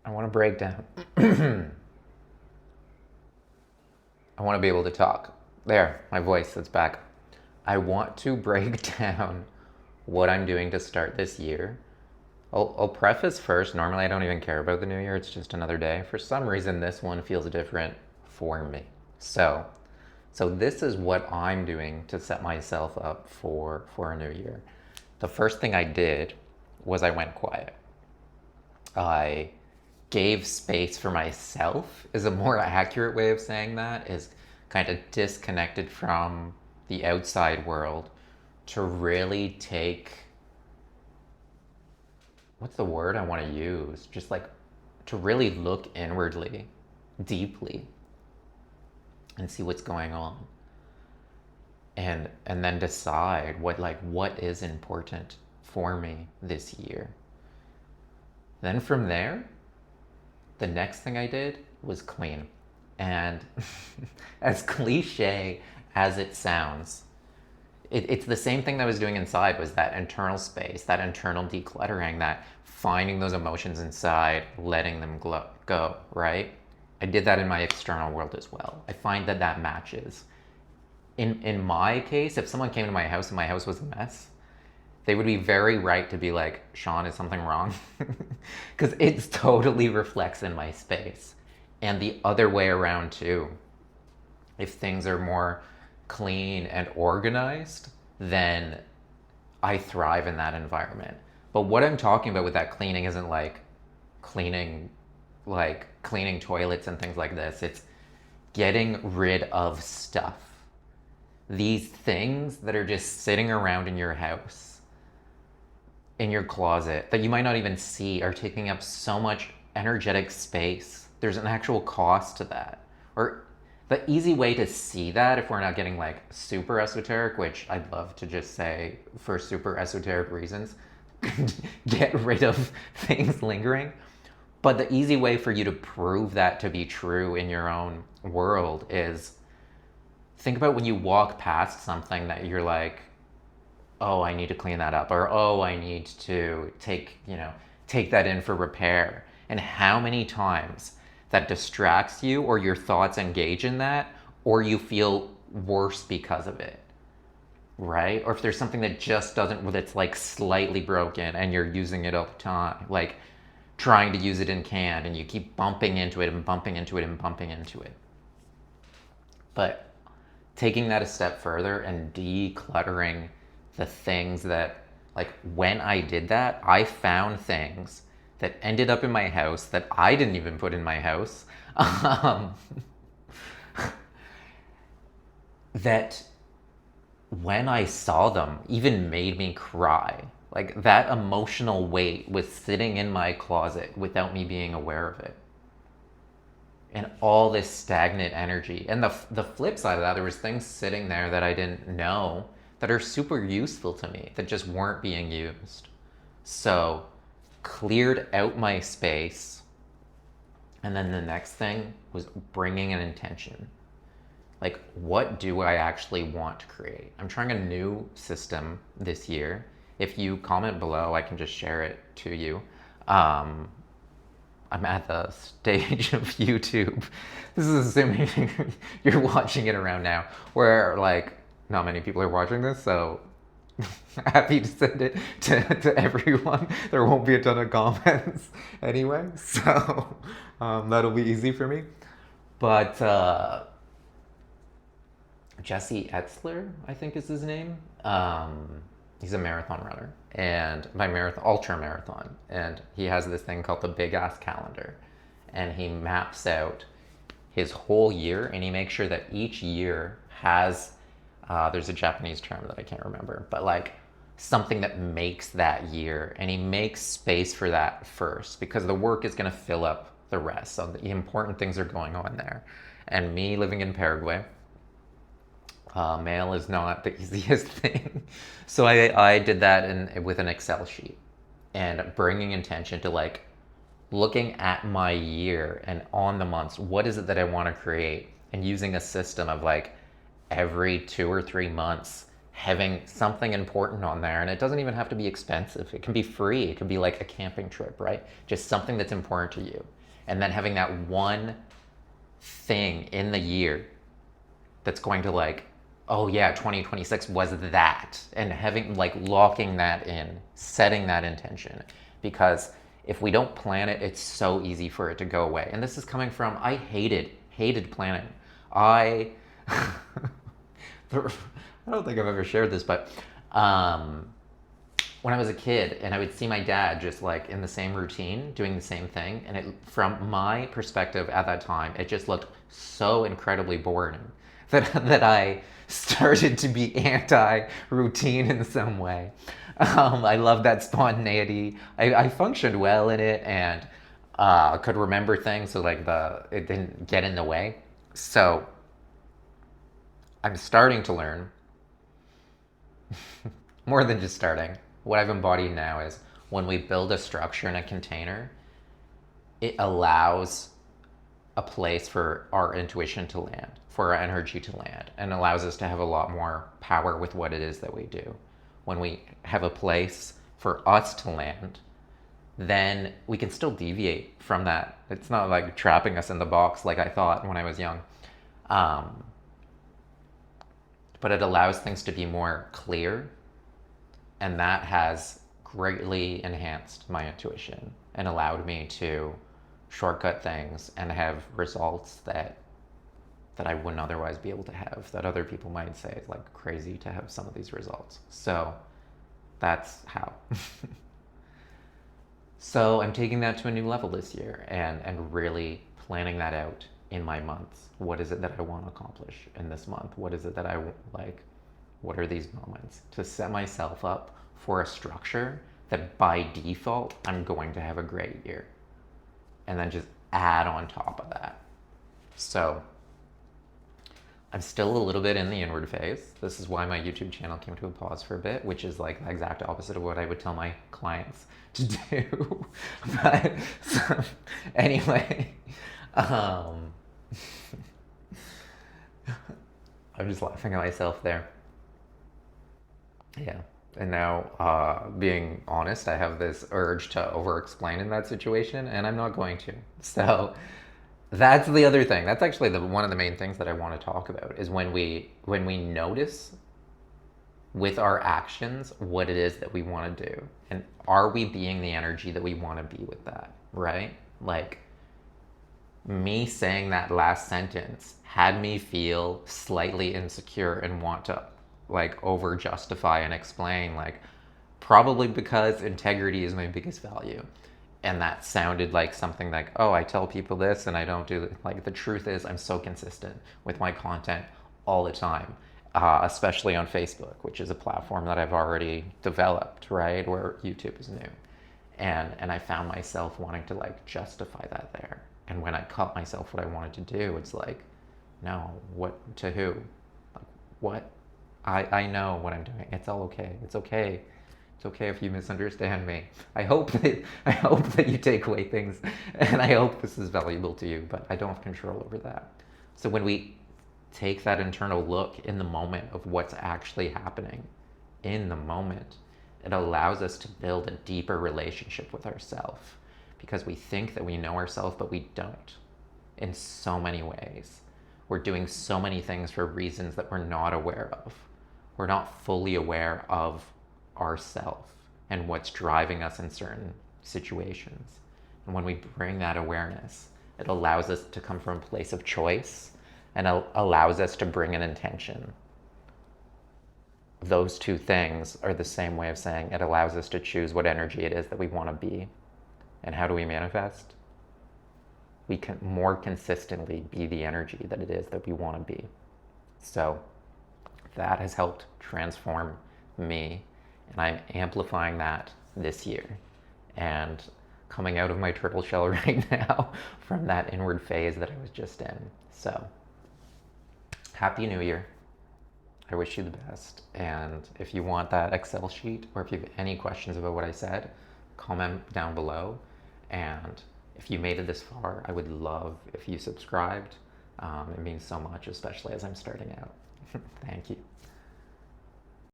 I want to break down. I want to be able to talk. There, my voice, it's back. I want to break down what I'm doing to start this year. I'll preface first, normally I don't even care about the new year, it's just another day. For some reason, this one feels different for me. So, so this is what I'm doing to set myself up for a new year. The first thing I did was I went quiet. I gave space for myself is a more accurate way of saying that, is kind of disconnected from the outside world to really take, what's the word I want to use? Just like to really look inwardly, deeply, and see what's going on. And then decide what is important for me this year. Then from there, the next thing I did was clean. And as cliche as it sounds, it's the same thing that I was doing inside, was that internal space, that internal decluttering, that finding those emotions inside, letting them go, right? I did that in my external world as well. I find that that matches. In my case, if someone came to my house and my house was a mess, they would be very right to be like, Sean, is something wrong? Because it totally reflects in my space. And the other way around too. If things are more clean and organized, then I thrive in that environment. But what I'm talking about with that cleaning isn't cleaning like cleaning toilets and things like this. It's getting rid of stuff. These things that are just sitting around in your house, in your closet, that you might not even see, are taking up so much energetic space. There's an actual cost to that. Or the easy way to see that, if we're not getting like super esoteric, which I'd love to just say for super esoteric reasons, get rid of things lingering. But the easy way for you to prove that to be true in your own world is, think about when you walk past something that you're like, oh, I need to clean that up, or oh, I need to take that in for repair. And how many times that distracts you, or your thoughts engage in that, or you feel worse because of it, right? Or if there's something that just doesn't, that's like slightly broken and you're using it all the time, like trying to use it in canned, and you keep bumping into it and bumping into it and bumping into it. But taking that a step further and decluttering the things that, like, when I did that, I found things that ended up in my house that I didn't even put in my house, that when I saw them even made me cry. Like, that emotional weight was sitting in my closet without me being aware of it. And all this stagnant energy. And the flip side of that, there was things sitting there that I didn't know that are super useful to me that just weren't being used. So cleared out my space. And then the next thing was bringing an intention. Like, what do I actually want to create? I'm trying a new system this year. If you comment below, I can just share it to you. I'm at the stage of YouTube. This is assuming you're watching it around now, where like not many people are watching this, so happy to send it to everyone. There won't be a ton of comments anyway, so that'll be easy for me. But Jesse Etzler, I think is his name. He's a marathon runner, and by marathon, ultra marathon, and he has this thing called the Big Ass Calendar, and he maps out his whole year, and he makes sure that each year has, there's a Japanese term that I can't remember, but like something that makes that year, and he makes space for that first, because the work is going to fill up the rest. So the important things are going on there. And me living in Paraguay, mail is not the easiest thing. So I did that with an Excel sheet, and bringing intention to like looking at my year and on the months, what is it that I want to create, and using a system of like every 2 or 3 months having something important on there. And it doesn't even have to be expensive. It can be free. It can be like a camping trip, right? Just something that's important to you. and then having that one thing in the year that's going to like, oh yeah, 2026 was that, and having like locking that in, setting that intention, because if we don't plan it, it's so easy for it to go away. And this is coming from, I hated planning. I I don't think I've ever shared this, but when I was a kid and I would see my dad just like in the same routine doing the same thing, and it, from my perspective at that time, it just looked so incredibly boring that I started to be anti-routine in some way. I love that spontaneity. I functioned well in it, and could remember things, so like it didn't get in the way. So I'm starting to learn more than just starting. What I've embodied now is when we build a structure in a container, it allows a place for our intuition to land, for our energy to land, and allows us to have a lot more power with what it is that we do. When we have a place for us to land, then we can still deviate from that. It's not like trapping us in the box like I thought when I was young. But it allows things to be more clear, and that has greatly enhanced my intuition and allowed me to shortcut things and have results that I wouldn't otherwise be able to have, that other people might say it's like crazy to have some of these results. So that's how. So I'm taking that to a new level this year, and really planning that out in my months. What is it that I want to accomplish in this month? What is it that I like? What are these moments? To set myself up for a structure that by default, I'm going to have a great year. And then just add on top of that. So I'm still a little bit in the inward phase. This is why my YouTube channel came to a pause for a bit, which is like the exact opposite of what I would tell my clients to do. But so, anyway, I'm just laughing at myself there. Yeah. And now, being honest, I have this urge to over-explain in that situation, and I'm not going to. So that's the other thing. That's actually one of the main things that I want to talk about is when we notice with our actions what it is that we want to do, and are we being the energy that we want to be with that, right? Like me saying that last sentence had me feel slightly insecure and want to like over justify and explain, like probably because integrity is my biggest value. And that sounded like something like, oh, I tell people this and I don't do it. Like the truth is I'm so consistent with my content all the time, especially on Facebook, which is a platform that I've already developed, right? Where YouTube is new. And I found myself wanting to like justify that there. And when I caught myself what I wanted to do, it's like, no, what, to who? Like, what? I know what I'm doing. It's all okay. It's okay. It's okay if you misunderstand me. I hope that you take away things, and I hope this is valuable to you, but I don't have control over that. So when we take that internal look in the moment of what's actually happening in the moment, it allows us to build a deeper relationship with ourselves, because we think that we know ourselves, but we don't in so many ways. We're doing so many things for reasons that we're not aware of. We're not fully aware of ourself and what's driving us in certain situations. And when we bring that awareness, it allows us to come from a place of choice and allows us to bring an intention. Those two things are the same way of saying it allows us to choose what energy it is that we want to be. And how do we manifest? We can more consistently be the energy that it is that we want to be. So that has helped transform me, and I'm amplifying that this year and coming out of my turtle shell right now from that inward phase that I was just in. So happy new year. I wish you the best, and if you want that Excel sheet or if you have any questions about what I said, comment down below. And if you made it this far, I would love if you subscribed. It means so much, especially as I'm starting out. Thank you.